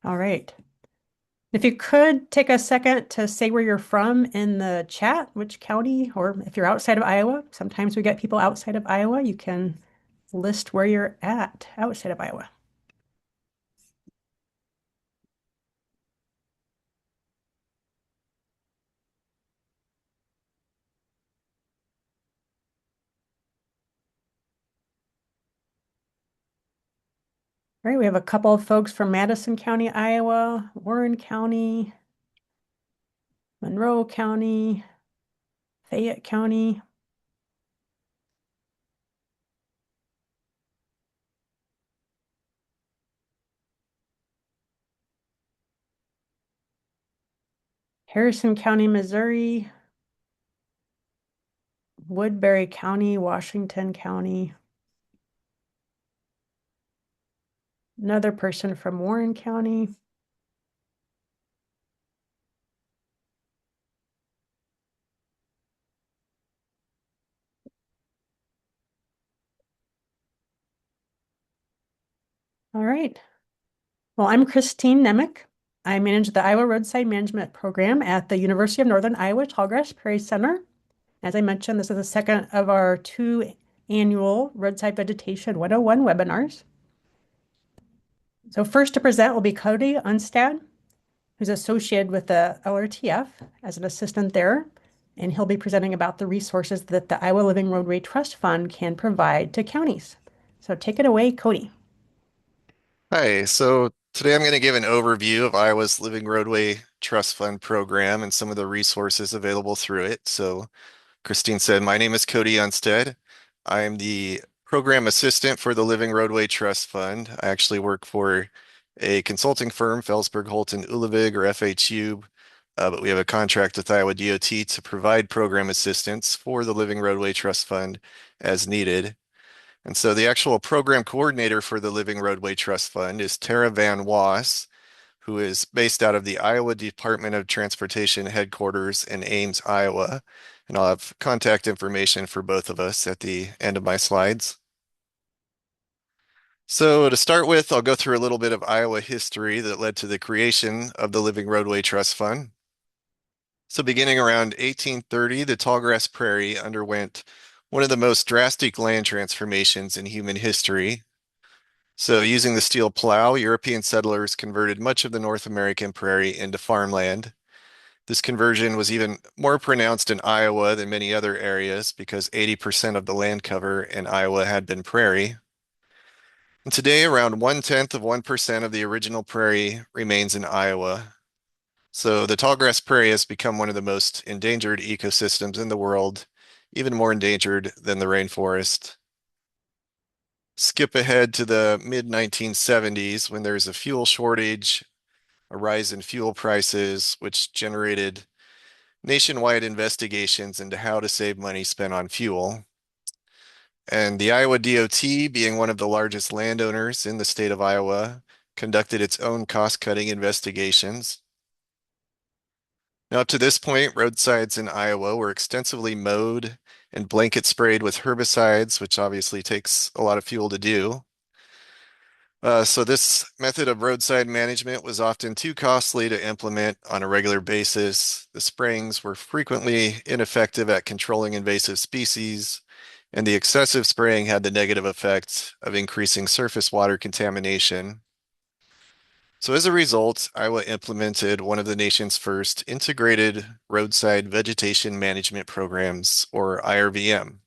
All right. If you could take a second to say where you're from in the chat, which county, or if you're outside of Iowa, sometimes we get people outside of Iowa, you can list where you're at outside of Iowa. All right, we have a couple of folks from Madison County, Iowa, Warren County, Monroe County, Fayette County. Harrison County, Missouri, Woodbury County, Washington County. Another person from Warren County. All right. Well, I'm Kristine Nemec. I manage the Iowa Roadside Management Program at the University of Northern Iowa Tallgrass Prairie Center. As I mentioned, this is the second of our two annual Roadside Vegetation 101 webinars. So first to present will be Kody Unstad, who's associated with the LRTF as an assistant there, and he'll be presenting about the resources that the Iowa Living Roadway Trust Fund can provide to counties. So take it away, Kody. Hi, so today I'm going to give an overview of Iowa's Living Roadway Trust Fund program and some of the resources available through it. So Kristine said, my name is Kody Unstad. I am the program assistant for the Living Roadway Trust Fund. I actually work for a consulting firm, Felsberg Holton Ulevig or FHU, but we have a contract with Iowa DOT to provide program assistance for the Living Roadway Trust Fund as needed. And so the actual program coordinator for the Living Roadway Trust Fund is Tara Van Was, who is based out of the Iowa Department of Transportation headquarters in Ames, Iowa. And I'll have contact information for both of us at the end of my slides. So to start with, I'll go through a little bit of Iowa history that led to the creation of the Living Roadway Trust Fund. So beginning around 1830, the Tallgrass Prairie underwent one of the most drastic land transformations in human history. So using the steel plow, European settlers converted much of the North American prairie into farmland. This conversion was even more pronounced in Iowa than many other areas because 80% of the land cover in Iowa had been prairie. And today, around 1/10 of 1% of the original prairie remains in Iowa. So the tallgrass prairie has become one of the most endangered ecosystems in the world, even more endangered than the rainforest. Skip ahead to the mid 1970s when there's a fuel shortage, a rise in fuel prices, which generated nationwide investigations into how to save money spent on fuel. And the Iowa DOT, being one of the largest landowners in the state of Iowa, conducted its own cost-cutting investigations. Now, up to this point, roadsides in Iowa were extensively mowed and blanket sprayed with herbicides, which obviously takes a lot of fuel to do. So this method of roadside management was often too costly to implement on a regular basis. The sprayings were frequently ineffective at controlling invasive species, and the excessive spraying had the negative effect of increasing surface water contamination. So as a result, Iowa implemented one of the nation's first integrated roadside vegetation management programs, or IRVM.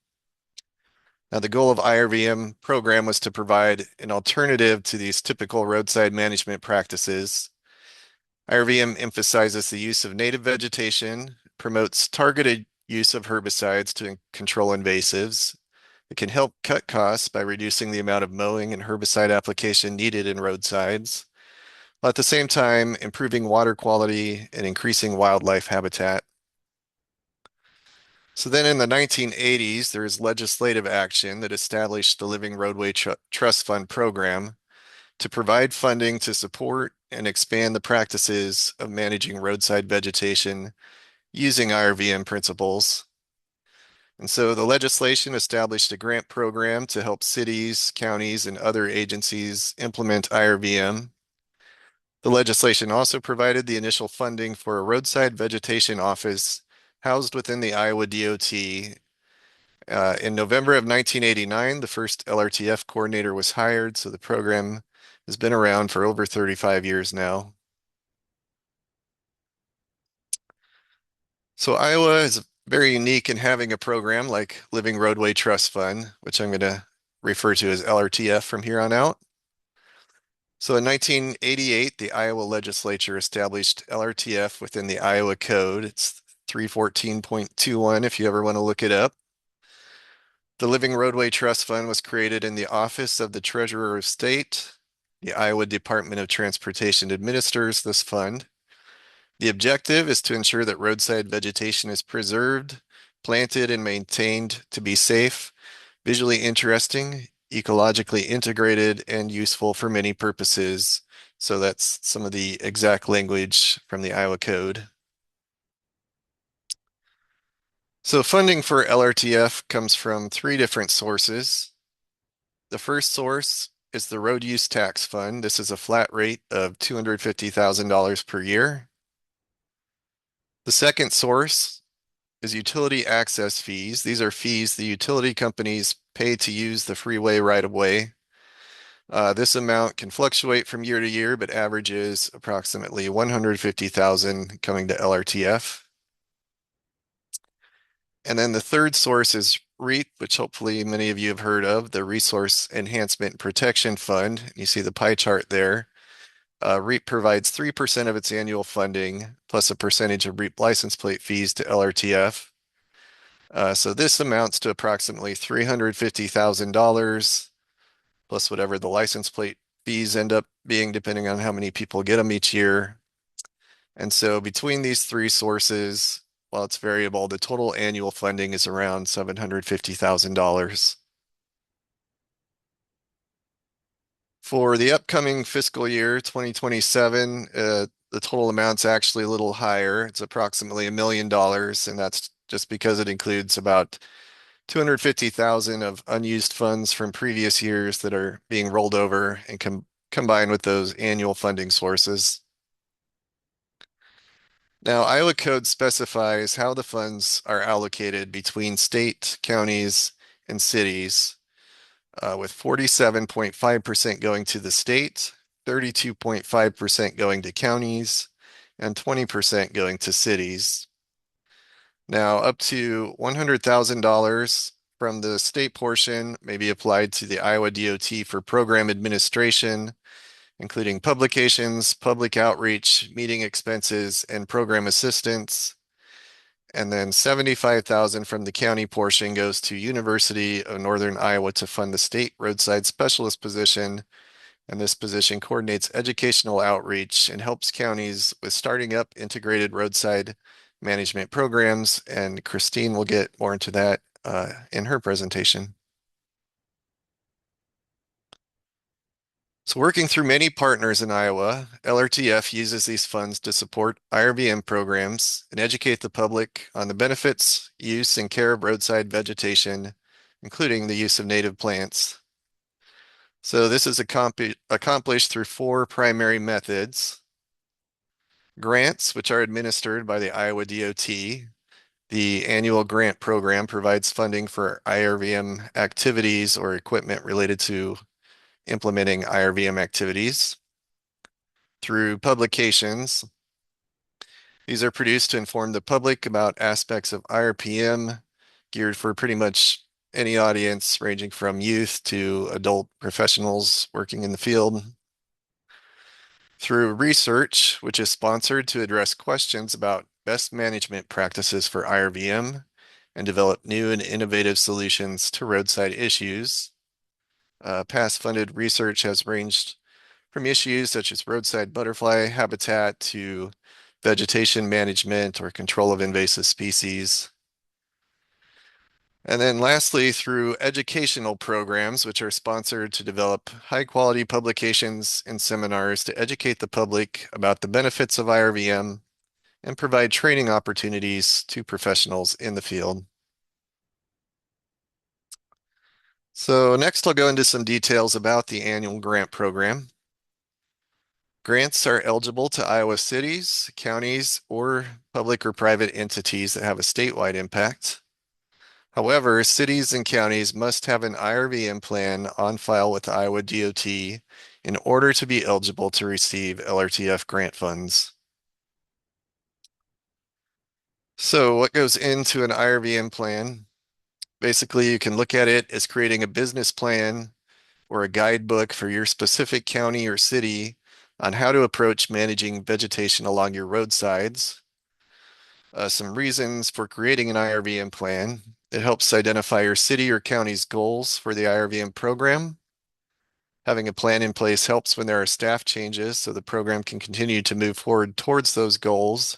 Now, the goal of IRVM program was to provide an alternative to these typical roadside management practices. IRVM emphasizes the use of native vegetation, promotes targeted use of herbicides to control invasives. It can help cut costs by reducing the amount of mowing and herbicide application needed in roadsides, while at the same time improving water quality and increasing wildlife habitat. So then in the 1980s, there was legislative action that established the Living Roadway Trust Fund program to provide funding to support and expand the practices of managing roadside vegetation using IRVM principles. And so the legislation established a grant program to help cities, counties, and other agencies implement IRVM. The legislation also provided the initial funding for a roadside vegetation office housed within the Iowa DOT. In November of 1989, the first LRTF coordinator was hired, so the program has been around for over 35 years now. So Iowa is very unique in having a program like Living Roadway Trust Fund, which I'm going to refer to as LRTF from here on out. So in 1988, the Iowa legislature established LRTF within the Iowa Code. It's 314.21 if you ever want to look it up. The Living Roadway Trust Fund was created in the Office of the Treasurer of State. The Iowa Department of Transportation administers this fund. The objective is to ensure that roadside vegetation is preserved, planted, and maintained to be safe, visually interesting, ecologically integrated, and useful for many purposes. So that's some of the exact language from the Iowa Code. So funding for LRTF comes from three different sources. The first source is the Road Use Tax Fund. This is a flat rate of $250,000 per year. The second source is utility access fees. These are fees the utility companies pay to use the freeway right of way. This amount can fluctuate from year to year, but averages approximately $150,000 coming to LRTF. And then the third source is REAP, which hopefully many of you have heard of, the Resource Enhancement Protection Fund. You see the pie chart there. REAP provides 3% of its annual funding, plus a percentage of REAP license plate fees to LRTF. So this amounts to approximately $350,000, plus whatever the license plate fees end up being, depending on how many people get them each year. And so between these three sources, while it's variable, the total annual funding is around $750,000. For the upcoming fiscal year, 2027, the total amount's actually a little higher. It's approximately $1 million, and that's just because it includes about 250,000 of unused funds from previous years that are being rolled over and combined with those annual funding sources. Now, Iowa Code specifies how the funds are allocated between state, counties, and cities, with 47.5% going to the state, 32.5% going to counties, and 20% going to cities. Now, up to $100,000 from the state portion may be applied to the Iowa DOT for program administration, including publications, public outreach, meeting expenses, and program assistance. And then 75,000 from the county portion goes to University of Northern Iowa to fund the state roadside specialist position. And this position coordinates educational outreach and helps counties with starting up integrated roadside management programs. And Kristine will get more into that in her presentation. So working through many partners in Iowa, LRTF uses these funds to support IRVM programs and educate the public on the benefits, use, and care of roadside vegetation, including the use of native plants. So this is accomplished through four primary methods. Grants, which are administered by the Iowa DOT. The annual grant program provides funding for IRVM activities or equipment related to implementing IRVM activities. Through publications, these are produced to inform the public about aspects of IRPM, geared for pretty much any audience, ranging from youth to adult professionals working in the field. Through research, which is sponsored to address questions about best management practices for IRVM and develop new and innovative solutions to roadside issues. Past funded research has ranged from issues such as roadside butterfly habitat to vegetation management or control of invasive species. And then lastly, through educational programs, which are sponsored to develop high quality publications and seminars to educate the public about the benefits of IRVM and provide training opportunities to professionals in the field. So next I'll go into some details about the annual grant program. Grants are eligible to Iowa cities, counties, or public or private entities that have a statewide impact. However, cities and counties must have an IRVM plan on file with Iowa DOT in order to be eligible to receive LRTF grant funds. So what goes into an IRVM plan? Basically, you can look at it as creating a business plan or a guidebook for your specific county or city on how to approach managing vegetation along your roadsides. Some reasons for creating an IRVM plan. It helps identify your city or county's goals for the IRVM program. Having a plan in place helps when there are staff changes so the program can continue to move forward towards those goals.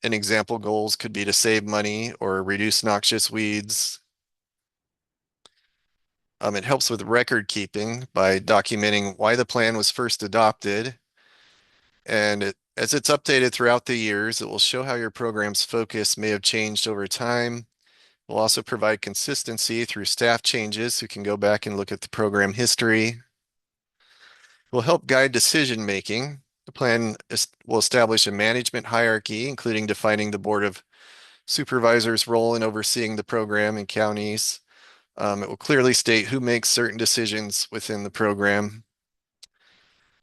And example goals could be to save money or reduce noxious weeds. It helps with record keeping by documenting why the plan was first adopted. As it's updated throughout the years, it will show how your program's focus may have changed over time. It will also provide consistency through staff changes who can go back and look at the program history. It will help guide decision making. The plan will establish a management hierarchy, including defining the Board of Supervisors' role in overseeing the program in counties. It will clearly state who makes certain decisions within the program.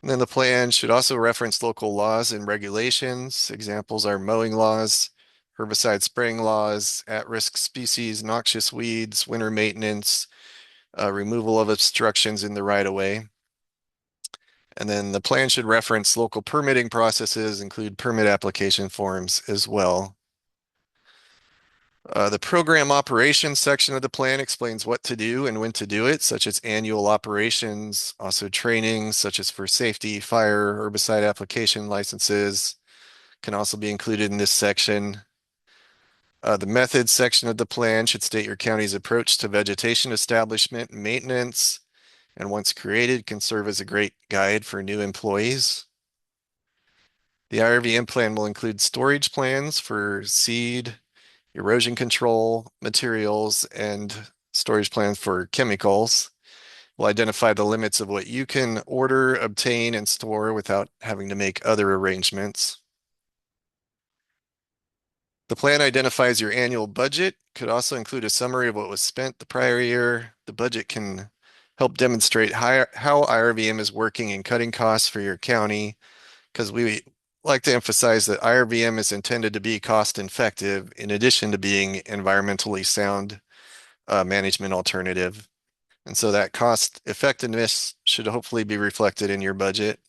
And then the plan should also reference local laws and regulations. Examples are mowing laws, herbicide spraying laws, at-risk species, noxious weeds, winter maintenance, removal of obstructions in the right-of-way. And then the plan should reference local permitting processes, include permit application forms as well. The program operations section of the plan explains what to do and when to do it, such as annual operations, also training, such as for safety, fire, herbicide application licenses, can also be included in this section. The methods section of the plan should state your county's approach to vegetation establishment and maintenance, and once created, can serve as a great guide for new employees. The IRVM plan will include storage plans for seed, erosion control, materials, and storage plans for chemicals. Will identify the limits of what you can order, obtain, and store without having to make other arrangements. The plan identifies your annual budget, could also include a summary of what was spent the prior year. The budget can help demonstrate how IRVM is working in cutting costs for your county, because we like to emphasize that IRVM is intended to be cost effective in addition to being environmentally sound management alternative. And so that cost effectiveness should hopefully be reflected in your budget.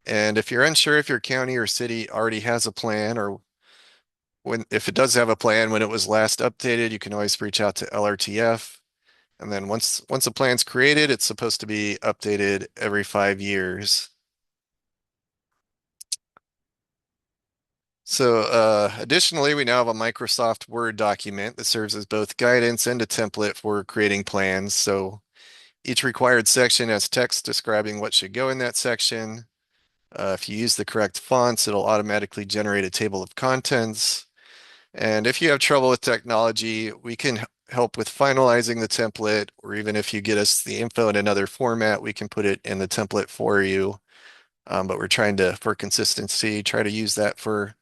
And if you're unsure if your county or city already has a plan, or if it does have a plan, when it was last updated, you can always reach out to LRTF. And then once a plan's created, it's supposed to be updated every 5 years. So additionally, we now have a Microsoft Word document that serves as both guidance and a template for creating plans. So each required section has text describing what should go in that section. If you use the correct fonts, it'll automatically generate a table of contents. And if you have trouble with technology, we can help with finalizing the template, or even if you get us the info in another format, we can put it in the template for you. But we're trying to, for consistency, try to use that for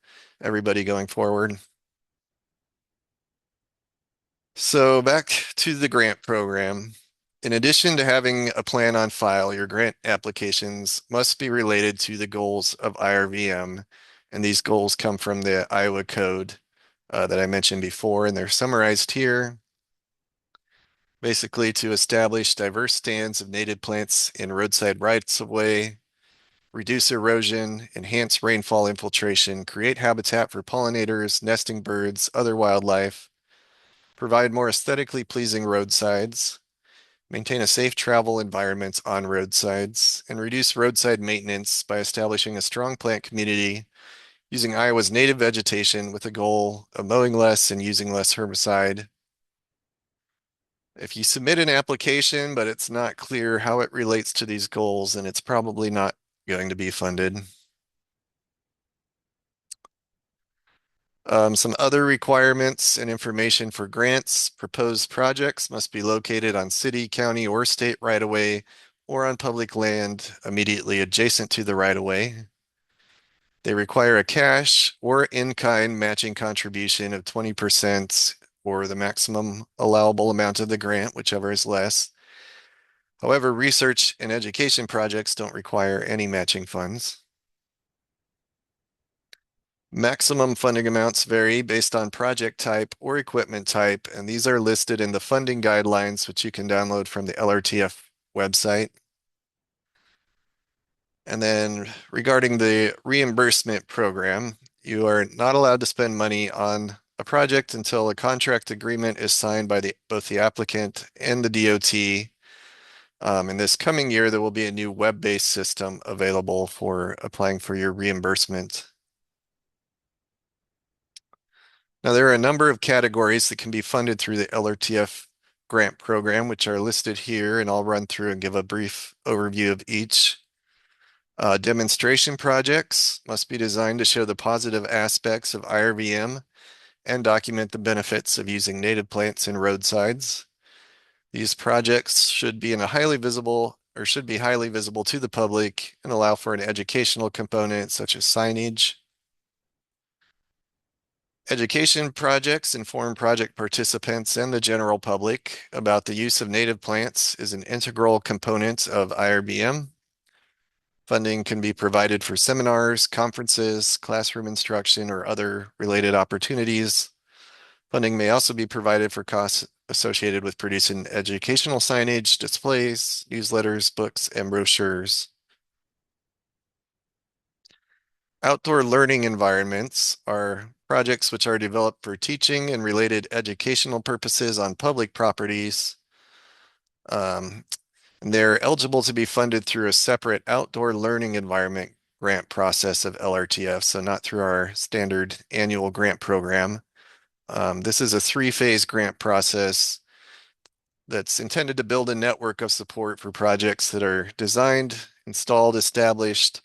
everybody going forward. So back to the grant program. In addition to having a plan on file, your grant applications must be related to the goals of IRVM. And these goals come from the Iowa Code that I mentioned before, and they're summarized here. Basically, to establish diverse stands of native plants in roadside rights of way, reduce erosion, enhance rainfall infiltration, create habitat for pollinators, nesting birds, other wildlife, provide more aesthetically pleasing roadsides, maintain a safe travel environment on roadsides, and reduce roadside maintenance by establishing a strong plant community using Iowa's native vegetation with a goal of mowing less and using less herbicide. If you submit an application, but it's not clear how it relates to these goals, then it's probably not going to be funded. Some other requirements and information for grants. Proposed projects must be located on city, county, or state right-of-way or on public land immediately adjacent to the right-of-way. They require a cash or in-kind matching contribution of 20% or the maximum allowable amount of the grant, whichever is less. However, research and education projects don't require any matching funds. Maximum funding amounts vary based on project type or equipment type, and these are listed in the funding guidelines, which you can download from the LRTF website. And then regarding the reimbursement program, you are not allowed to spend money on a project until a contract agreement is signed by both the applicant and the DOT. In this coming year, there will be a new web-based system available for applying for your reimbursement. Now, there are a number of categories that can be funded through the LRTF grant program, which are listed here, and I'll run through and give a brief overview of each. Demonstration projects must be designed to show the positive aspects of IRVM and document the benefits of using native plants in roadsides. These projects should be highly visible to the public and allow for an educational component such as signage. Education projects inform project participants and the general public about the use of native plants as an integral component of IRBM. Funding can be provided for seminars, conferences, classroom instruction, or other related opportunities. Funding may also be provided for costs associated with producing educational signage, displays, newsletters, books, and brochures. Outdoor learning environments are projects which are developed for teaching and related educational purposes on public properties. And they're eligible to be funded through a separate outdoor learning environment grant process of LRTF, so not through our standard annual grant program. This is a three-phase grant process that's intended to build a network of support for projects that are designed, installed, established,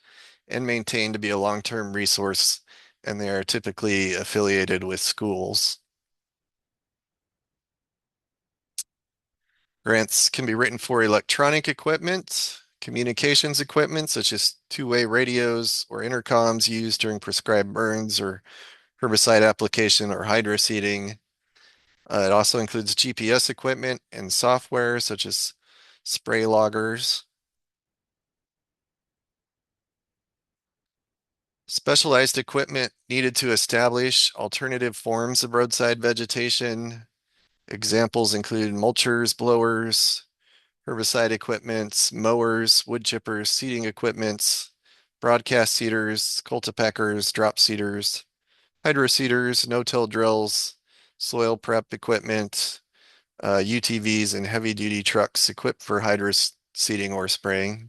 and maintained to be a long-term resource, and they are typically affiliated with schools. Grants can be written for electronic equipment, communications equipment such as two-way radios or intercoms used during prescribed burns or herbicide application or hydroseeding. It also includes GPS equipment and software such as spray loggers. Specialized equipment needed to establish alternative forms of roadside vegetation. Examples include mulchers, blowers, herbicide equipments, mowers, wood chippers, seeding equipments, broadcast seeders, cultipackers, drop seeders, hydro seeders, no-till drills, soil prep equipment, UTVs, and heavy-duty trucks equipped for hydro seeding or spraying.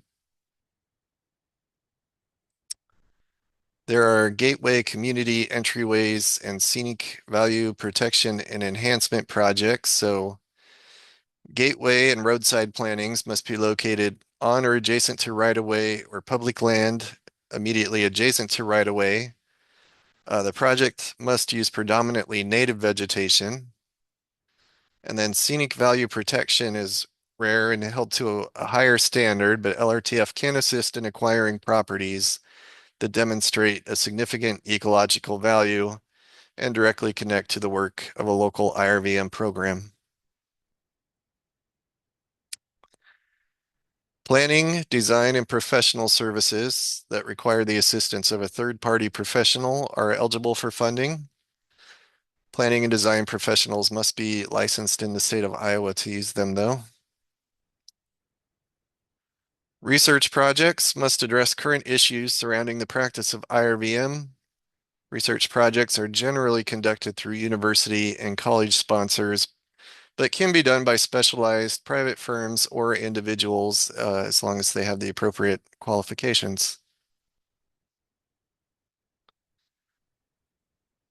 There are gateway community entryways and scenic value protection and enhancement projects. So gateway and roadside plantings must be located on or adjacent to right-of-way or public land immediately adjacent to right-of-way. The project must use predominantly native vegetation. And then scenic value protection is rare and held to a higher standard, but LRTF can assist in acquiring properties that demonstrate a significant ecological value and directly connect to the work of a local IRVM program. Planning, design, and professional services that require the assistance of a third-party professional are eligible for funding. Planning and design professionals must be licensed in the state of Iowa to use them, though. Research projects must address current issues surrounding the practice of IRVM. Research projects are generally conducted through university and college sponsors, but can be done by specialized private firms or individuals as long as they have the appropriate qualifications.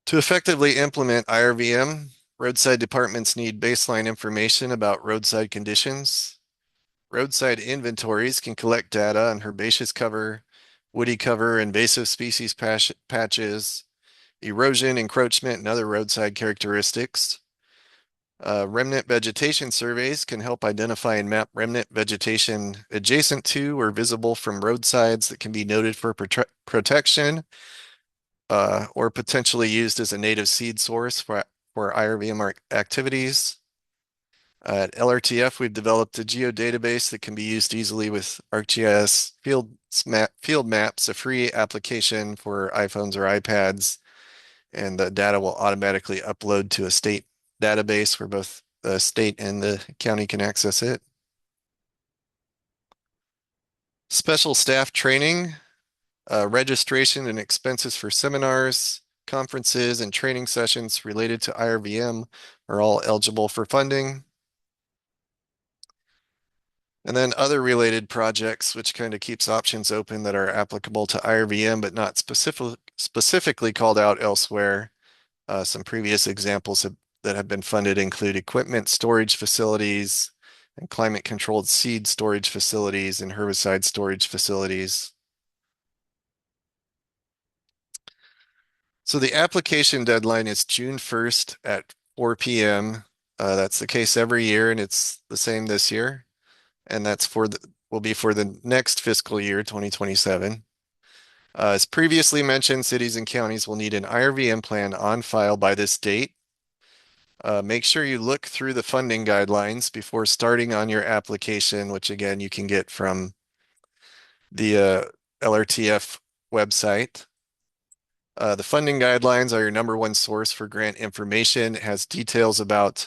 To effectively implement IRVM, roadside departments need baseline information about roadside conditions. Roadside inventories can collect data on herbaceous cover, woody cover, invasive species patches, erosion, encroachment, and other roadside characteristics. Remnant vegetation surveys can help identify and map remnant vegetation adjacent to or visible from roadsides that can be noted for protection or potentially used as a native seed source for IRVM activities. At LRTF, we've developed a geodatabase that can be used easily with ArcGIS field maps, a free application for iPhones or iPads, and the data will automatically upload to a state database where both the state and the county can access it. Special staff training, registration and expenses for seminars, conferences, and training sessions related to IRVM are all eligible for funding. And then other related projects, which kind of keeps options open that are applicable to IRVM, but not specifically called out elsewhere. Some previous examples that have been funded include equipment storage facilities and climate-controlled seed storage facilities and herbicide storage facilities. So the application deadline is June 1st at 4 p.m. That's the case every year, and it's the same this year. And that's will be for the next fiscal year, 2027. As previously mentioned, cities and counties will need an IRVM plan on file by this date. Make sure you look through the funding guidelines before starting on your application, which again, you can get from the LRTF website. The funding guidelines are your number one source for grant information. It has details about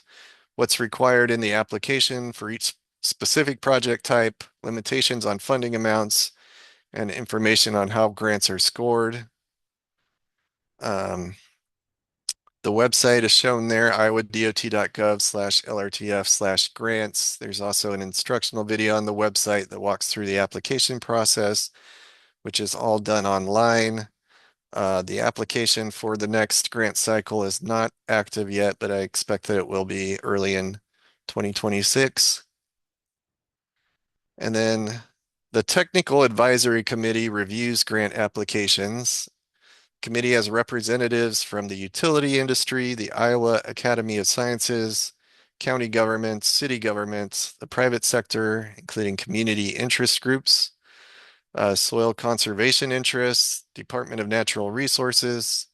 what's required in the application for each specific project type, limitations on funding amounts, and information on how grants are scored. The website is shown there, iowodot.gov/LRTF/grants. There's also an instructional video on the website that walks through the application process, which is all done online. The application for the next grant cycle is not active yet, but I expect that it will be early in 2026. And then the Technical Advisory Committee reviews grant applications. Committee has representatives from the utility industry, the Iowa Academy of Sciences, county governments, city governments, the private sector, including community interest groups, soil conservation interests, Department of Natural Resources,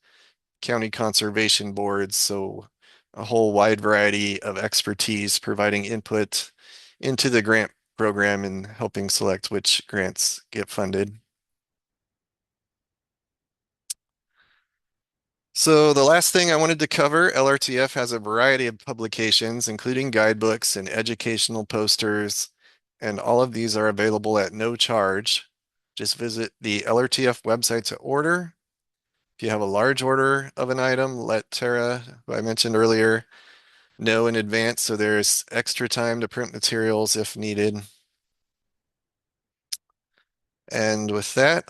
county conservation boards. So a whole wide variety of expertise providing input into the grant program and helping select which grants get funded. So the last thing I wanted to cover, LRTF has a variety of publications, including guidebooks and educational posters, and all of these are available at no charge. Just visit the LRTF website to order. If you have a large order of an item, let Tara, who I mentioned earlier, know in advance so there's extra time to print materials if needed. And with that,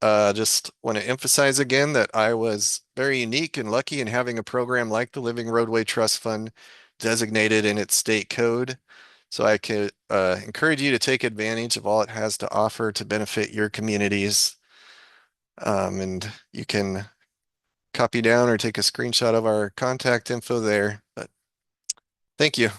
just want to emphasize again that I was very unique and lucky in having a program like the Living Roadway Trust Fund designated in its state code. So I could encourage you to take advantage of all it has to offer to benefit your communities. And you can copy down or take a screenshot of our contact info there. But thank you.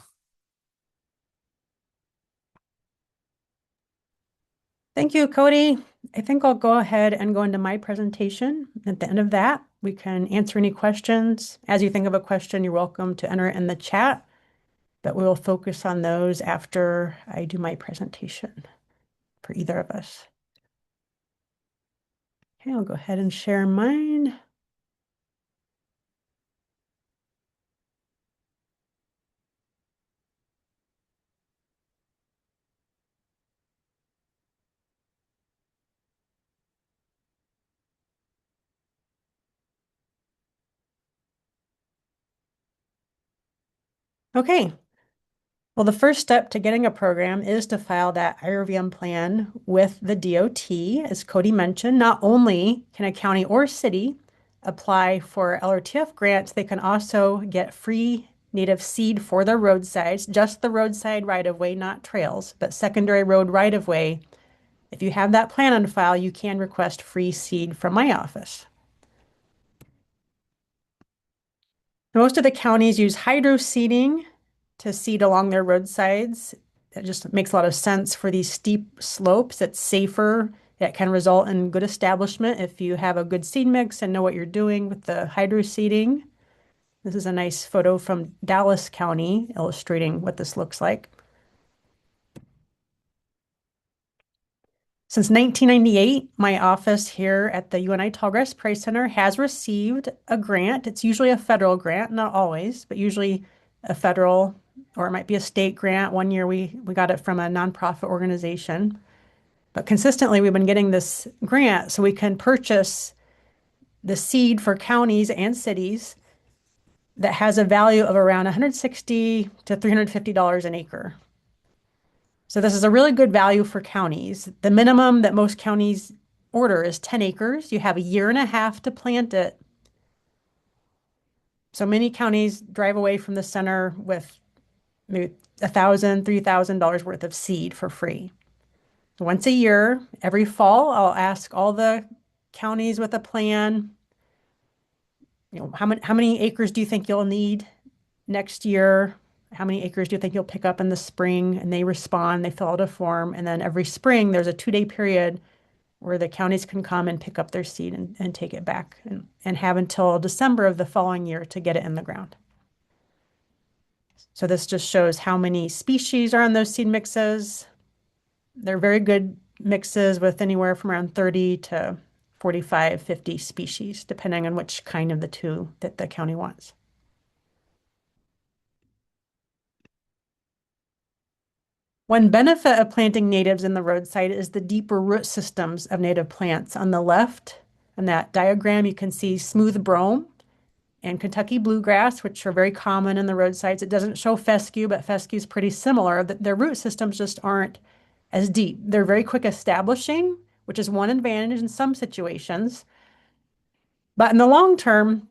Thank you, Kody. I think I'll go ahead and go into my presentation. At the end of that, we can answer any questions. As you think of a question, you're welcome to enter it in the chat, but we will focus on those after I do my presentation for either of us. Okay, I'll go ahead and share mine. Okay. Well, the first step to getting a program is to file that IRVM plan with the DOT. As Kody mentioned, not only can a county or city apply for LRTF grants, they can also get free native seed for their roadsides, just the roadside right-of-way, not trails, but secondary road right-of-way. If you have that plan on file, you can request free seed from my office. Most of the counties use hydro seeding to seed along their roadsides. It just makes a lot of sense for these steep slopes. It's safer. That can result in good establishment if you have a good seed mix and know what you're doing with the hydro seeding. This is a nice photo from Dallas County illustrating what this looks like. Since 1998, my office here at the UNI Tallgrass Prairie Center has received a grant. It's usually a federal grant, not always, but usually a federal or it might be a state grant. One year we got it from a nonprofit organization. But consistently we've been getting this grant so we can purchase the seed for counties and cities that has a value of around $160 to $350 an acre. So this is a really good value for counties. The minimum that most counties order is 10 acres. You have a year and a half to plant it. So many counties drive away from the center with maybe $1,000, $3,000 worth of seed for free. Once a year, every fall, I'll ask all the counties with a plan, how many acres do you think you'll need next year? How many acres do you think you'll pick up in the spring? And they respond, they fill out a form. And then every spring, there's a 2-day period where the counties can come and pick up their seed and take it back and have until December of the following year to get it in the ground. So this just shows how many species are on those seed mixes. They're very good mixes with anywhere from around 30 to 45, 50 species, depending on which kind of the two that the county wants. One benefit of planting natives in the roadside is the deeper root systems of native plants. On the left, in that diagram, you can see smooth brome and Kentucky bluegrass, which are very common in the roadsides. It doesn't show fescue, but fescue is pretty similar. Their root systems just aren't as deep. They're very quick establishing, which is one advantage in some situations. But in the long term,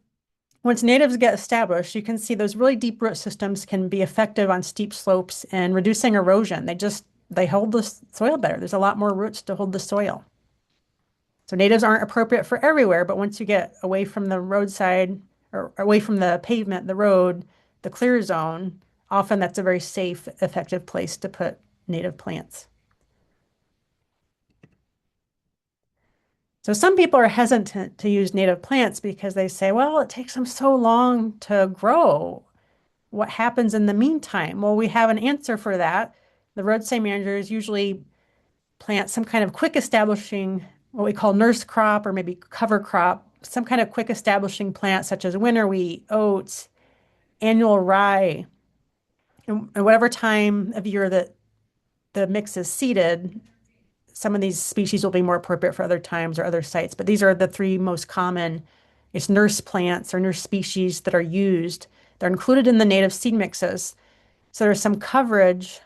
once natives get established, you can see those really deep root systems can be effective on steep slopes and reducing erosion. They hold the soil better. There's a lot more roots to hold the soil. So natives aren't appropriate for everywhere, but once you get away from the roadside or away from the pavement, the road, the clear zone, often that's a very safe, effective place to put native plants. So some people are hesitant to use native plants because they say, well, it takes them so long to grow. What happens in the meantime? Well, we have an answer for that. The roadside managers usually plant some kind of quick establishing, what we call nurse crop or maybe cover crop, some kind of quick establishing plant such as winter wheat, oats, annual rye, and whatever time of year that the mix is seeded, some of these species will be more appropriate for other times or other sites. But these are the three most common. It's nurse plants or nurse species that are used. They're included in the native seed mixes. So there's some coverage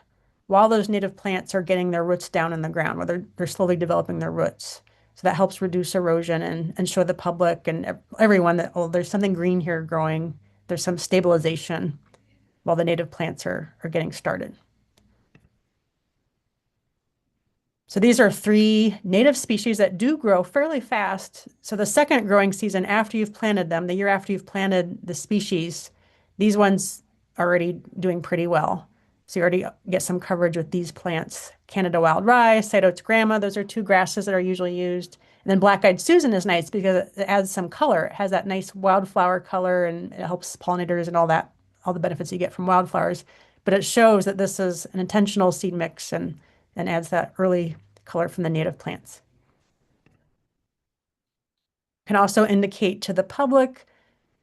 while those native plants are getting their roots down in the ground, where they're slowly developing their roots. So that helps reduce erosion and show the public and everyone that, oh, there's something green here growing. There's some stabilization while the native plants are getting started. So these are 3 native species that do grow fairly fast. So the second growing season after you've planted them, the year after you've planted the species, these ones are already doing pretty well. So you already get some coverage with these plants. Canada wild rye, Side oats grama, those are 2 grasses that are usually used. And then black-eyed Susan is nice because it adds some color. It has that nice wildflower color and it helps pollinators and all that, all the benefits you get from wildflowers. But it shows that this is an intentional seed mix and adds that early color from the native plants. Can also indicate to the public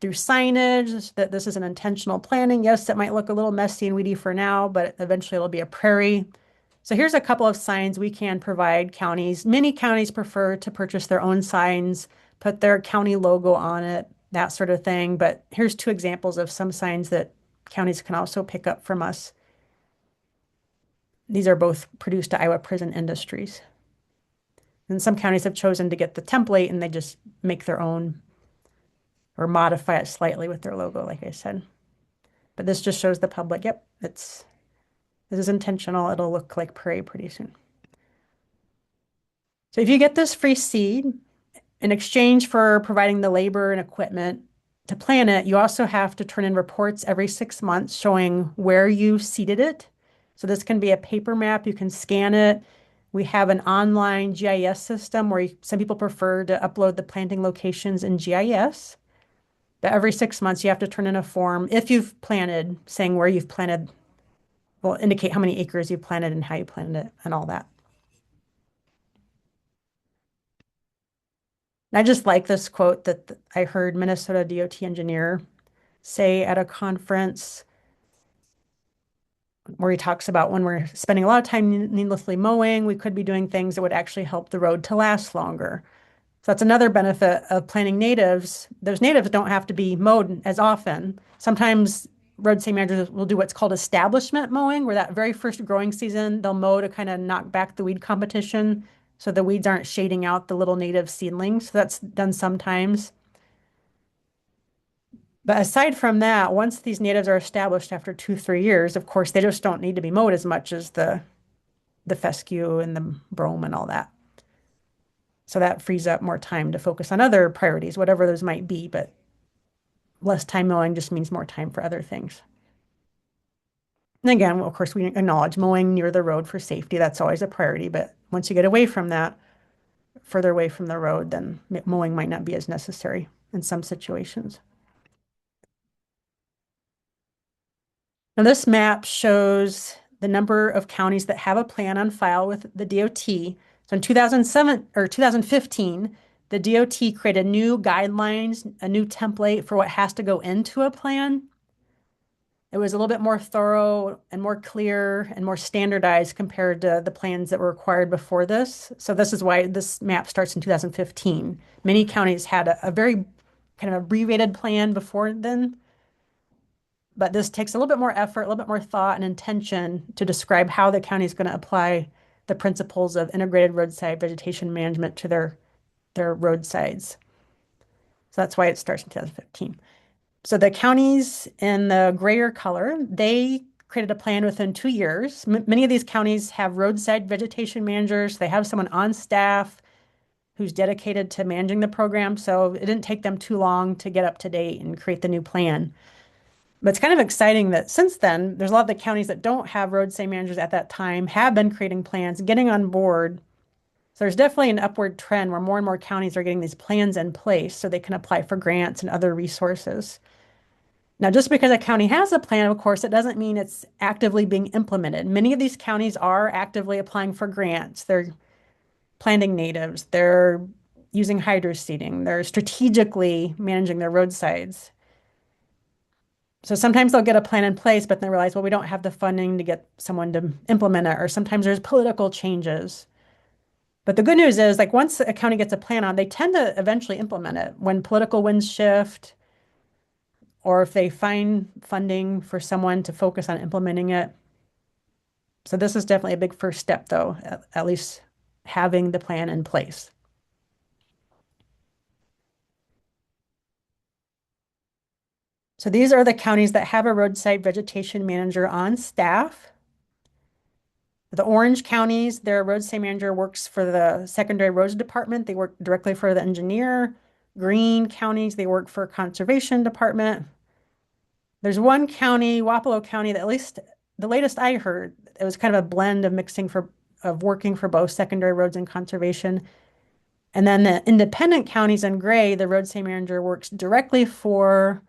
through signage that this is an intentional planting. Yes, it might look a little messy and weedy for now, but eventually it'll be a prairie. So here's a couple of signs we can provide counties. Many counties prefer to purchase their own signs, put their county logo on it, that sort of thing. But here's 2 examples of some signs that counties can also pick up from us. These are both produced to Iowa Prison Industries. And some counties have chosen to get the template and they just make their own or modify it slightly with their logo, like I said. But this just shows the public, yep, this is intentional. It'll look like Prairie pretty soon. So if you get this free seed in exchange for providing the labor and equipment, to plan it, you also have to turn in reports every 6 months showing where you seeded it. So this can be a paper map, you can scan it. We have an online GIS system where some people prefer to upload the planting locations in GIS. But every 6 months, you have to turn in a form if you've planted, saying where you've planted, will indicate how many acres you planted and how you planted it and all that. And I just like this quote that I heard Minnesota DOT engineer say at a conference where he talks about when we're spending a lot of time needlessly mowing, we could be doing things that would actually help the road to last longer. So that's another benefit of planting natives. Those natives don't have to be mowed as often. Sometimes road safety managers will do what's called establishment mowing, where that very first growing season, they'll mow to kind of knock back the weed competition so the weeds aren't shading out the little native seedlings. So that's done sometimes. But aside from that, once these natives are established after 2, 3 years, of course, they just don't need to be mowed as much as the fescue and the brome and all that. So that frees up more time to focus on other priorities, whatever those might be. But less time mowing just means more time for other things. And again, of course, we acknowledge mowing near the road for safety. That's always a priority. But once you get away from that, further away from the road, then mowing might not be as necessary in some situations. Now, this map shows the number of counties that have a plan on file with the DOT. So in 2007 or 2015, the DOT created new guidelines, a new template for what has to go into a plan. It was a little bit more thorough and more clear and more standardized compared to the plans that were required before this. So this is why this map starts in 2015. Many counties had a very kind of abbreviated plan before then, but this takes a little bit more effort, a little bit more thought and intention to describe how the county is going to apply the principles of integrated roadside vegetation management to their roadsides. So that's why it starts in 2015. So the counties in the grayer color, they created a plan within 2 years. Many of these counties have roadside vegetation managers. They have someone on staff who's dedicated to managing the program. So it didn't take them too long to get up to date and create the new plan. But it's kind of exciting that since then, there's a lot of the counties that don't have roadside managers at that time have been creating plans, getting on board. So there's definitely an upward trend where more and more counties are getting these plans in place so they can apply for grants and other resources. Now, just because a county has a plan, of course, it doesn't mean it's actively being implemented. Many of these counties are actively applying for grants. They're planting natives. They're using hydro seeding. They're strategically managing their roadsides. So sometimes they'll get a plan in place, but then realize, well, we don't have the funding to get someone to implement it, or sometimes there's political changes. But the good news is, like, once a county gets a plan on, they tend to eventually implement it when political winds shift, or if they find funding for someone to focus on implementing it. So this is definitely a big first step, though, at least having the plan in place. So these are the counties that have a roadside vegetation manager on staff. The orange counties, their roadside manager works for the secondary roads department. They work directly for the engineer. Green counties, they work for conservation department. There's one county, Wapello County, that at least the latest I heard, it was kind of a blend of working for both secondary roads and conservation. And then the independent counties in gray, the roadside manager works directly for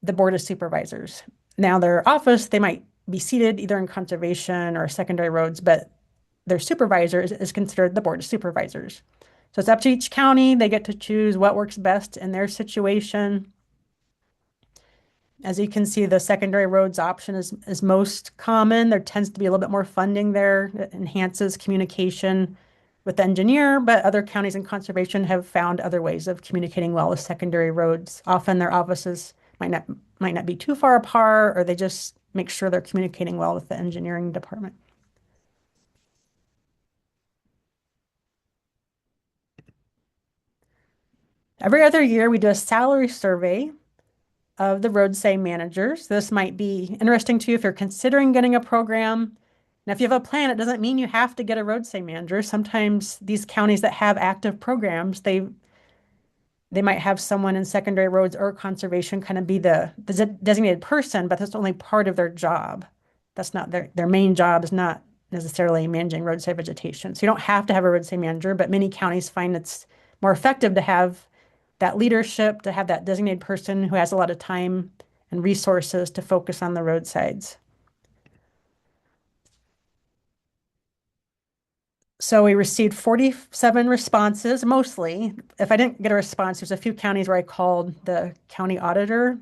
the board of supervisors. Now their office, they might be seated either in conservation or secondary roads, but their supervisor is considered the board of supervisors. So it's up to each county. They get to choose what works best in their situation. As you can see, the secondary roads option is most common. There tends to be a little bit more funding there. It enhances communication with the engineer, but other counties in conservation have found other ways of communicating well with secondary roads. Often their offices might not be too far apart, or they just make sure they're communicating well with the engineering department. Every other year, we do a salary survey of the roadside managers. This might be interesting to you if you're considering getting a program. Now, if you have a plan, it doesn't mean you have to get a roadside manager. Sometimes these counties that have active programs, They might have someone in secondary roads or conservation kind of be the designated person, but that's only part of their job. That's not their main job is not necessarily managing roadside vegetation. So you don't have to have a roadside manager, but many counties find it's more effective to have that leadership, to have that designated person who has a lot of time and resources to focus on the roadsides. So we received 47 responses, mostly. If I didn't get a response, there's a few counties where I called the county auditor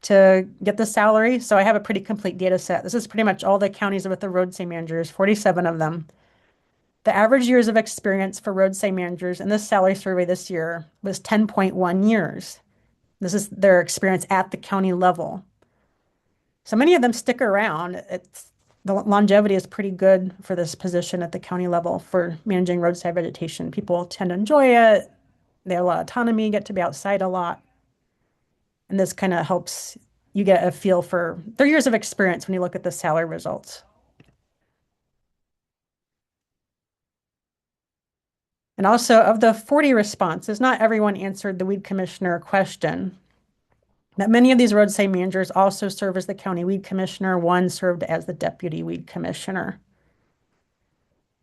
to get the salary. So I have a pretty complete data set. This is pretty much all the counties with the roadside managers, 47 of them. The average years of experience for roadside managers in this salary survey this year was 10.1 years. This is their experience at the county level. So many of them stick around. The longevity is pretty good for this position at the county level for managing roadside vegetation. People tend to enjoy it. They have a lot of autonomy, get to be outside a lot. And this kind of helps you get a feel for their years of experience when you look at the salary results. And also, of the 40 responses, not everyone answered the weed commissioner question. That many of these roadside managers also serve as the county weed commissioner. One served as the deputy weed commissioner.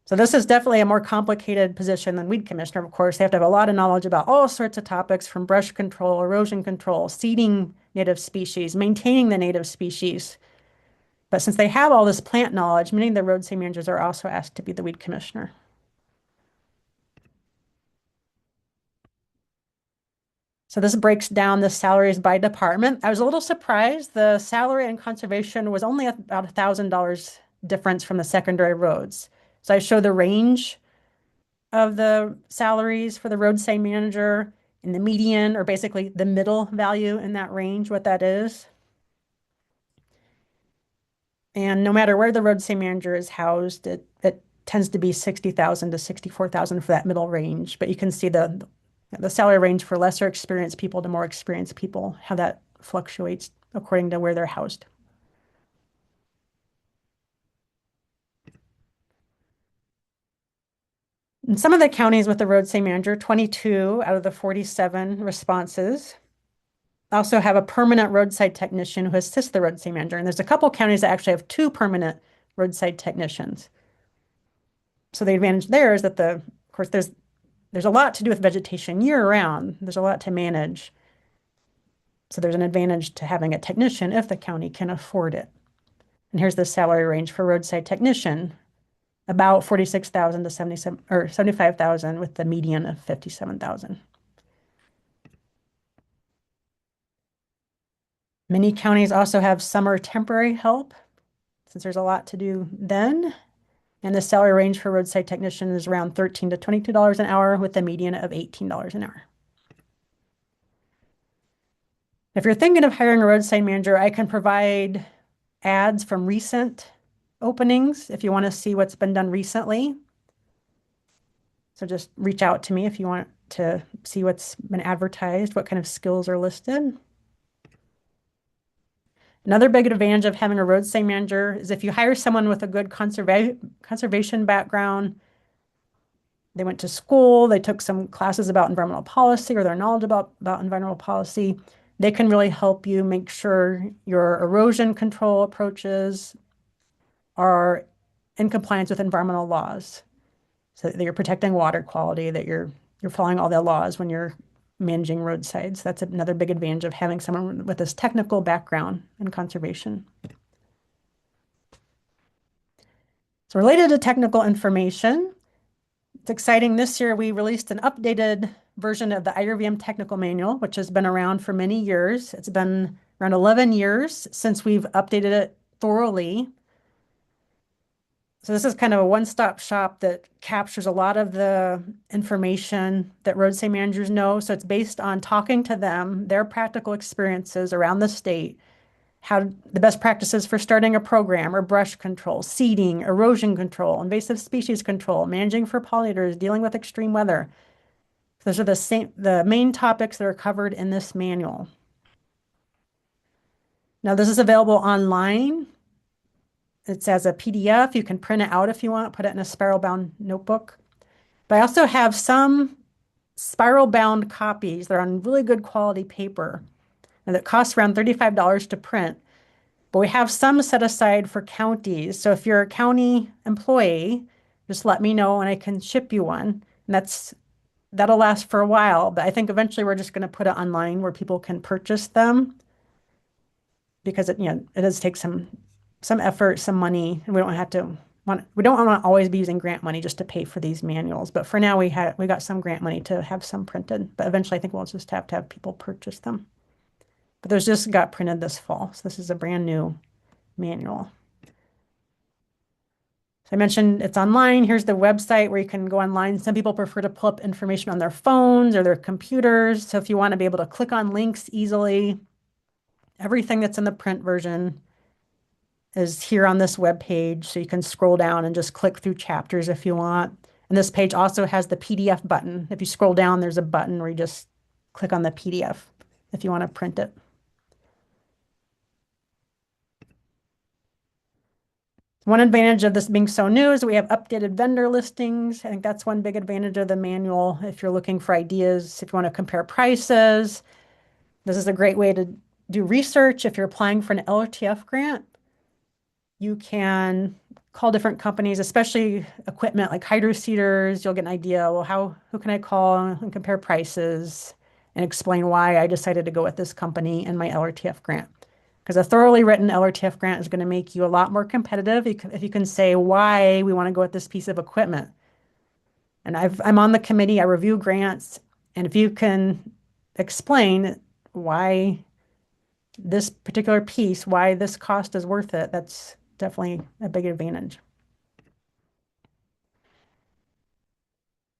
So this is definitely a more complicated position than weed commissioner. Of course, they have to have a lot of knowledge about all sorts of topics from brush control, erosion control, seeding native species, maintaining the native species. But since they have all this plant knowledge, many of the roadside managers are also asked to be the weed commissioner. So this breaks down the salaries by department. I was a little surprised. The salary and conservation was only about $1,000 difference from the secondary roads. So I show the range of the salaries for the roadside manager and the median, or basically the middle value in that range, what that is. And no matter where the roadside manager is housed, it tends to be 60,000 to 64,000 for that middle range. But you can see the salary range for lesser experienced people to more experienced people, how that fluctuates according to where they're housed. In some of the counties with the roadside manager, 22 out of the 47 responses also have a permanent roadside technician who assists the roadside manager. And there's a couple counties that actually have two permanent roadside technicians. So the advantage there is that of course, there's a lot to do with vegetation year round. There's a lot to manage. So there's an advantage to having a technician if the county can afford it. And here's the salary range for roadside technician, about 46,000 to 77 or 75,000 with the median of 57,000. Many counties also have summer temporary help since there's a lot to do then. And the salary range for roadside technician is around $13 to $22 an hour with a median of $18 an hour. If you're thinking of hiring a roadside manager, I can provide ads from recent openings if you want to see what's been done recently. So just reach out to me if you want to see what's been advertised, what kind of skills are listed. Another big advantage of having a roadside manager is if you hire someone with a good conservation background, they went to school, they took some classes about environmental policy or their knowledge about environmental policy, they can really help you make sure your erosion control approaches are in compliance with environmental laws, so that you're protecting water quality, that you're following all the laws when you're managing roadsides. That's another big advantage of having someone with this technical background in conservation. So related to technical information, it's exciting. This year we released an updated version of the IRVM technical manual, which has been around for many years. It's been around 11 years since we've updated it thoroughly. So this is kind of a one-stop shop that captures a lot of the information that roadside managers know. So it's based on talking to them, their practical experiences around the state, how the best practices for starting a program or brush control, seeding, erosion control, invasive species control, managing for pollinators, dealing with extreme weather. Those are the main topics that are covered in this manual. Now this is available online. It's as a PDF. You can print it out if you want, put it in a spiral bound notebook. But I also have some spiral bound copies. They're on really good quality paper and it costs around $35 to print. But we have some set aside for counties. So if you're a county employee, just let me know and I can ship you one. And that'll last for a while. But I think eventually we're just going to put it online where people can purchase them because it does take some effort, some money, and we don't want to always be using grant money just to pay for these manuals. But for now, we got some grant money to have some printed. But eventually, I think we'll just have to have people purchase them. But those just got printed this fall, so this is a brand new manual. So I mentioned it's online. Here's the website where you can go online. Some people prefer to pull up information on their phones or their computers. So if you want to be able to click on links easily, everything that's in the print version is here on this web page. So you can scroll down and just click through chapters if you want. And this page also has the PDF button. If you scroll down, there's a button where you just click on the PDF if you want to print it. One advantage of this being so new is we have updated vendor listings. I think that's one big advantage of the manual. If you're looking for ideas, if you want to compare prices, this is a great way to do research. If you're applying for an LRTF grant, you can call different companies, especially equipment like hydro seeders. You'll get an idea, well, who can I call and compare prices and explain why I decided to go with this company in my LRTF grant. Because a thoroughly written LRTF grant is going to make you a lot more competitive if you can say why we want to go with this piece of equipment. And I'm on the committee, I review grants, and if you can explain why this particular piece, why this cost is worth it, that's definitely a big advantage.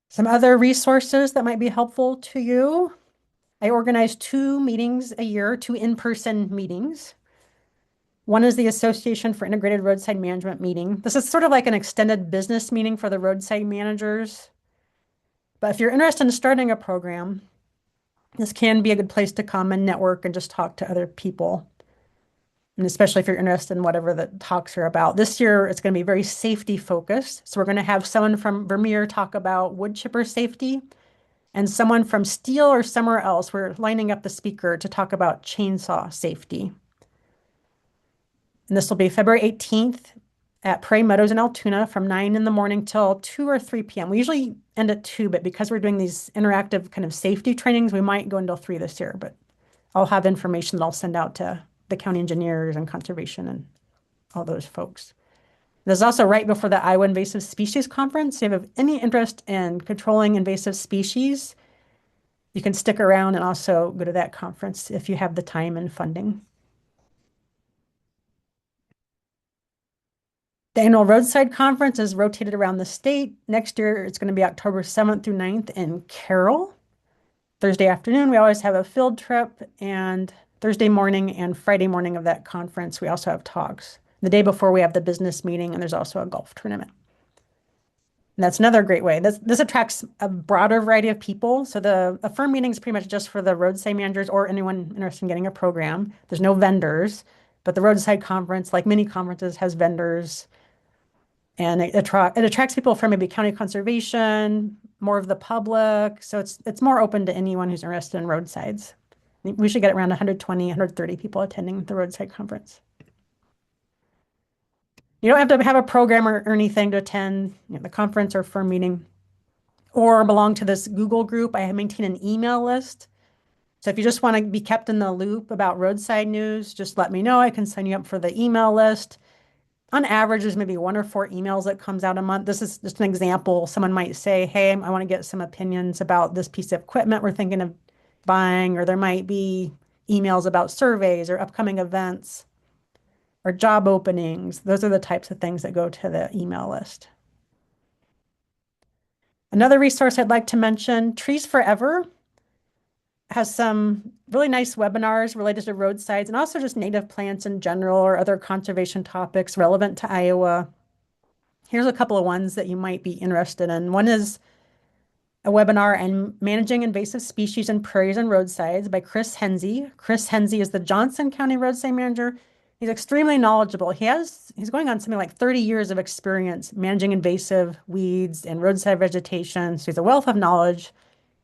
Some other resources that might be helpful to you. I organize 2 meetings a year, 2 in-person meetings. One is the Association for Integrated Roadside Management meeting. This is sort of like an extended business meeting for the roadside managers. But if you're interested in starting a program, this can be a good place to come and network and just talk to other people. And especially if you're interested in whatever the talks are about. This year, it's going to be very safety focused. So we're going to have someone from Vermeer talk about wood chipper safety and someone from Steel or somewhere else. We're lining up the speaker to talk about chainsaw safety. And this will be February 18th at Prairie Meadows in Altoona from 9 in the morning till 2 or 3 p.m. We usually end at 2, but because we're doing these interactive kind of safety trainings, we might go until 3 this year. But I'll have information that I'll send out to the county engineers and conservation and all those folks. This is also right before the Iowa Invasive Species Conference. If you have any interest in controlling invasive species, you can stick around and also go to that conference if you have the time and funding. The annual Roadside Conference is rotated around the state. Next year, it's going to be October 7th through 9th in Carroll. Thursday afternoon, we always have a field trip, and Thursday morning and Friday morning of that conference, we also have talks. The day before, we have the business meeting, and there's also a golf tournament. And that's another great way. This attracts a broader variety of people. So a firm meeting is pretty much just for the roadside managers or anyone interested in getting a program. There's no vendors, but the Roadside Conference, like many conferences, has vendors. And it attracts people from maybe county conservation, more of the public. So it's more open to anyone who's interested in roadsides. We should get around 120, 130 people attending the Roadside Conference. You don't have to have a program or anything to attend the conference or firm meeting or belong to this Google group. I maintain an email list. So if you just want to be kept in the loop about roadside news, just let me know. I can sign you up for the email list. On average, there's maybe 1 or 4 emails that comes out a month. This is just an example. Someone might say, hey, I want to get some opinions about this piece of equipment we're thinking of buying, or there might be emails about surveys or upcoming events or job openings. Those are the types of things that go to the email list. Another resource I'd like to mention, Trees Forever has some really nice webinars related to roadsides and also just native plants in general or other conservation topics relevant to Iowa. Here's a couple of ones that you might be interested in. One is a webinar on managing invasive species in prairies and roadsides by Chris Hensey. Chris Hensey is the Johnson County roadside manager. He's extremely knowledgeable. He's going on something like 30 years of experience managing invasive weeds and roadside vegetation. So he's a wealth of knowledge.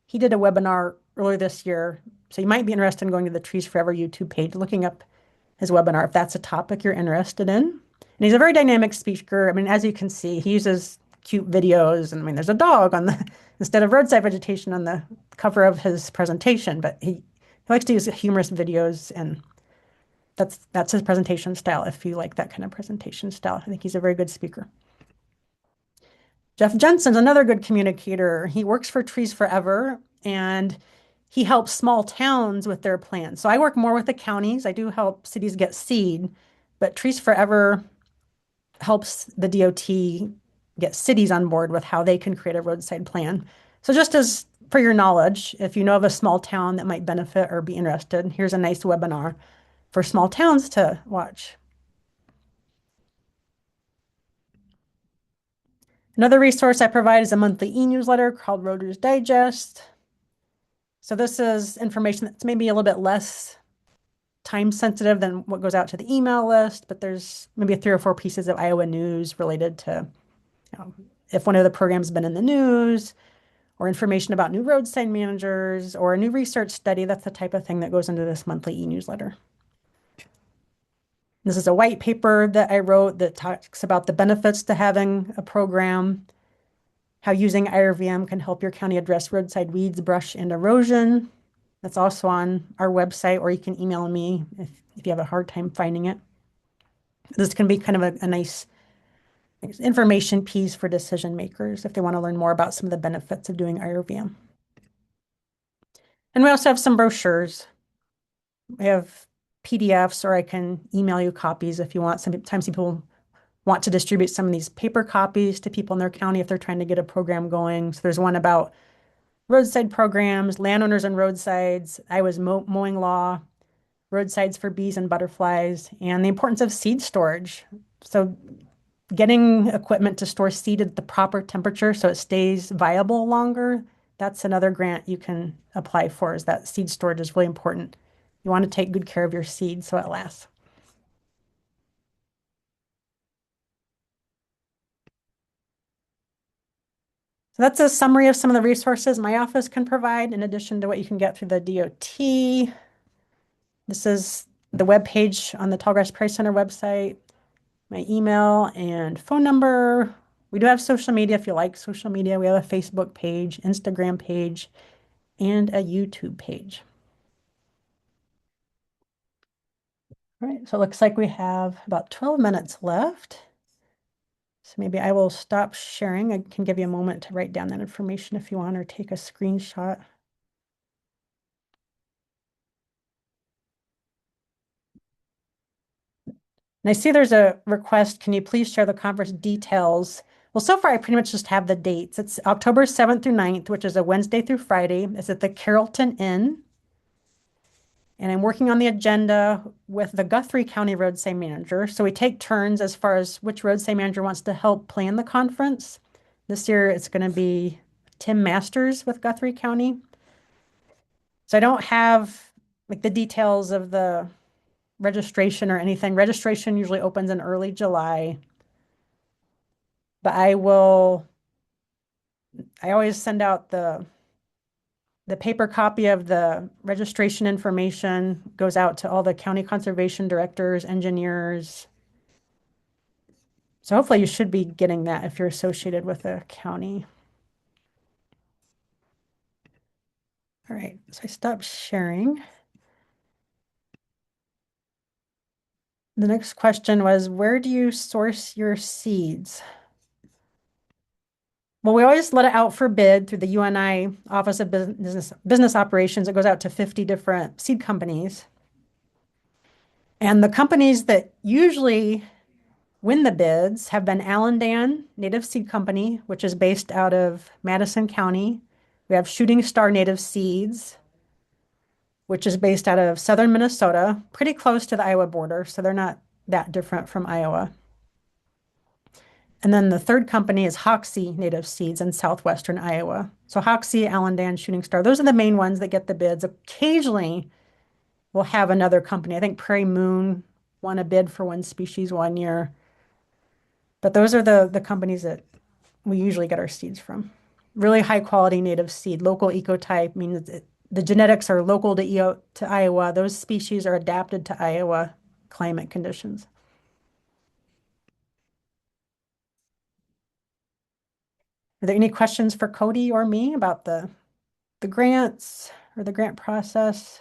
He did a webinar earlier this year. So you might be interested in going to the Trees Forever YouTube page, looking up his webinar if that's a topic you're interested in. And he's a very dynamic speaker. I mean, as you can see, he uses cute videos. And I mean, there's a dog on the, instead of roadside vegetation on the cover of his presentation, but he likes to use humorous videos, and that's his presentation style. If you like that kind of presentation style, I think he's a very good speaker. Jeff Jensen's another good communicator. He works for Trees Forever, and he helps small towns with their plans. So I work more with the counties. I do help cities get seed, but Trees Forever helps the DOT get cities on board with how they can create a roadside plan. So just as for your knowledge, if you know of a small town that might benefit or be interested, here's a nice webinar for small towns to watch. Another resource I provide is a monthly e-newsletter called Roaders Digest. So this is information that's maybe a little bit less time sensitive than what goes out to the email list, but there's maybe 3 or 4 pieces of Iowa news related to, if one of the programs has been in the news, or information about new roadside managers, or a new research study. That's the type of thing that goes into this monthly e-newsletter. This is a white paper that I wrote that talks about the benefits to having a program, how using IRVM can help your county address roadside weeds, brush, and erosion. That's also on our website, or you can email me if you have a hard time finding it. This can be kind of a nice information piece for decision makers if they want to learn more about some of the benefits of doing IRVM. And we also have some brochures. We have PDFs, or I can email you copies if you want. Sometimes people want to distribute some of these paper copies to people in their county if they're trying to get a program going. So there's one about roadside programs, landowners and roadsides, Iowa's mowing law, roadsides for bees and butterflies, and the importance of seed storage. So getting equipment to store seed at the proper temperature so it stays viable longer, that's another grant you can apply for, is that seed storage is really important. You want to take good care of your seed so it lasts. So that's a summary of some of the resources my office can provide in addition to what you can get through the DOT. This is the web page on the Tallgrass Prairie Center website, my email and phone number. We do have social media if you like social media. We have a Facebook page, Instagram page, and a YouTube page. All right, so it looks like we have about 12 minutes left. So maybe I will stop sharing. I can give you a moment to write down that information if you want, or take a screenshot. And I see there's a request. Can you please share the conference details? Well, so far I pretty much just have the dates. It's October 7th through 9th, which is a Wednesday through Friday. It's at the Carrollton Inn. And I'm working on the agenda with the Guthrie County Roadside Manager. So we take turns as far as which roadside manager wants to help plan the conference. This year it's going to be Tim Masters with Guthrie County. So I don't have like the details of the registration or anything. Registration usually opens in early July. But I always send out the paper copy of the registration information, goes out to all the county conservation directors, engineers. So hopefully you should be getting that if you're associated with a county. All right, so I stopped sharing. The next question was, where do you source your seeds? Well, we always let it out for bid through the UNI Office of Business Operations. It goes out to 50 different seed companies. And the companies that usually win the bids have been Allendale Native Seed Company, which is based out of Madison County. We have Shooting Star Native Seeds, which is based out of southern Minnesota, pretty close to the Iowa border, so they're not that different from Iowa. And then the third company is Hoxie Native Seeds in southwestern Iowa. So Hoxie, Allendale, Shooting Star, those are the main ones that get the bids. Occasionally, we'll have another company. I think Prairie Moon won a bid for one species one year. But those are the companies that we usually get our seeds from. really high quality native seed. Local ecotype means the genetics are local to Iowa. Those species are adapted to Iowa climate conditions. Are there any questions for Kody or me about the grants or the grant process?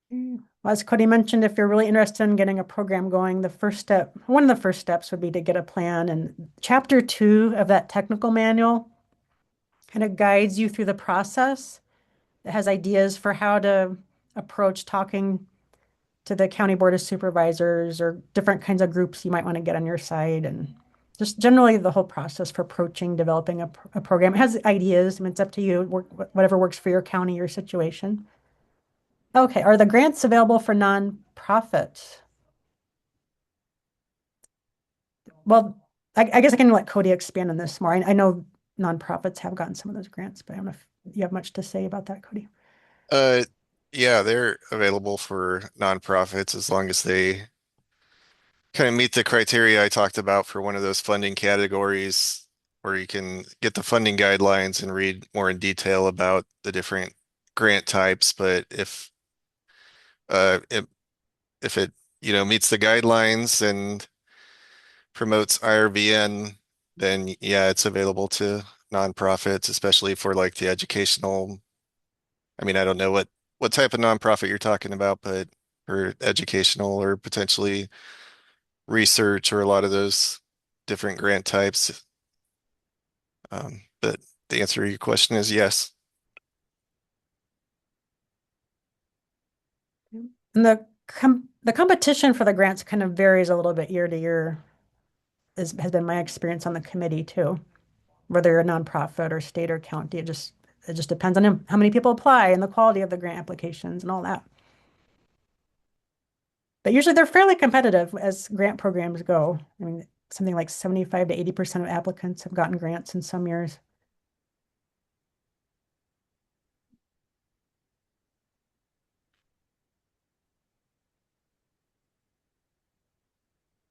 Well, as Kody mentioned, if you're really interested in getting a program going, one of the first steps would be to get a plan. And chapter 2 of that technical manual kind of guides you through the process. It has ideas for how to approach talking to the county board of supervisors or different kinds of groups you might want to get on your side, and just generally the whole process for approaching developing a program. It has ideas. I mean, it's up to you, whatever works for your county or situation. Okay, are the grants available for nonprofits? Well, I guess I can let Kody expand on this more. I know nonprofits have gotten some of those grants, but I don't know if you have much to say about that, Kody. Uh, yeah, they're available for nonprofits as long as they kind of meet the criteria I talked about for one of those funding categories, where you can get the funding guidelines and read more in detail about the different grant types. But uh, it, if it, meets the guidelines and promotes IRBN, then yeah, it's available to nonprofits, especially for like the educational. I mean, I don't know what type of nonprofit you're talking about, but for educational or potentially research or a lot of those different grant types. But the answer to your question is yes. And the competition for the grants kind of varies a little bit year to year, has been my experience on the committee too. Whether you're a nonprofit or state or county, it just depends on how many people apply and the quality of the grant applications and all that. But usually they're fairly competitive as grant programs go. I mean, something like 75 to 80% of applicants have gotten grants in some years.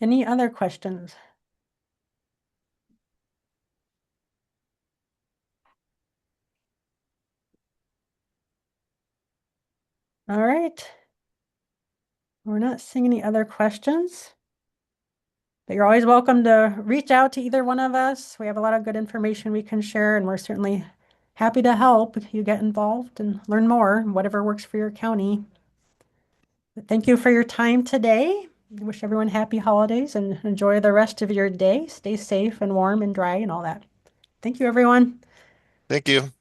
Any other questions? All right. We're not seeing any other questions, but you're always welcome to reach out to either one of us. We have a lot of good information we can share, and we're certainly happy to help if you get involved and learn more, whatever works for your county. But thank you for your time today. I wish everyone happy holidays and enjoy the rest of your day. Stay safe and warm and dry and all that. Thank you, everyone. Thank you.